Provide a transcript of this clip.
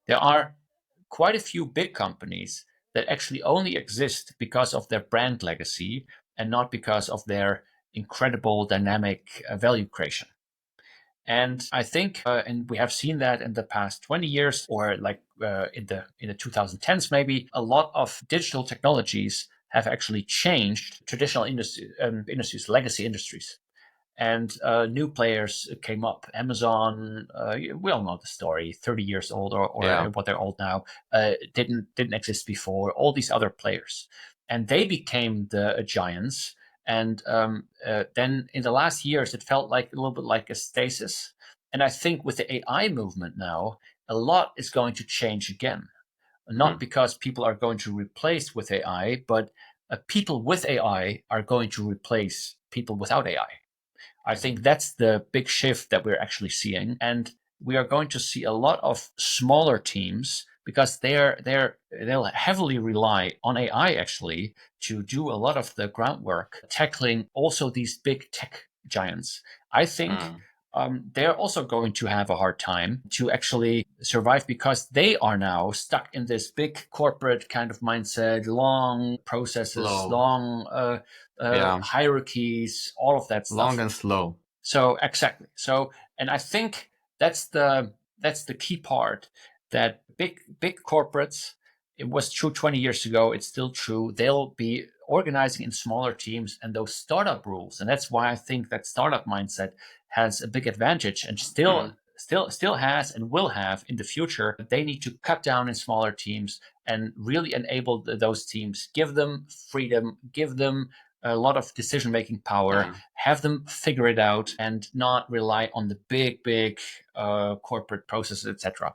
There are quite a few big companies that actually only exist because of their brand legacy and not because of their incredible dynamic value creation. And I think, and we have seen that in the past 20 years, or like in the 2010s, maybe a lot of digital technologies have actually changed traditional industries, legacy industries, and new players came up. Amazon, we all know the story. 30 years old, or Yeah. what they're old now, didn't exist before. All these other players, and they became the giants. And then in the last years, it felt like a little bit like a stasis. And I think with the AI movement now, a lot is going to change again. Not Mhm. because people are going to replace with AI, but people with AI are going to replace people without AI. I think that's the big shift that we're actually seeing. And we are going to see a lot of smaller teams because they'll heavily rely on AI actually to do a lot of the groundwork, tackling also these big tech giants. I think Mm. they're also going to have a hard time to actually survive because they are now stuck in this big corporate kind of mindset, long processes, Slow. long Yeah. hierarchies, all of that Long stuff. and slow. So exactly. So, and I think that's the key part, that big corporates. It was true 20 years ago. It's still true. They'll be organizing in smaller teams, and those startup rules. And that's why I think that startup mindset has a big advantage, and still Mm. still has and will have in the future. They need to cut down in smaller teams and really enable those teams, give them freedom, give them a lot of decision making power, Mm. have them figure it out, and not rely on the big corporate processes, etc.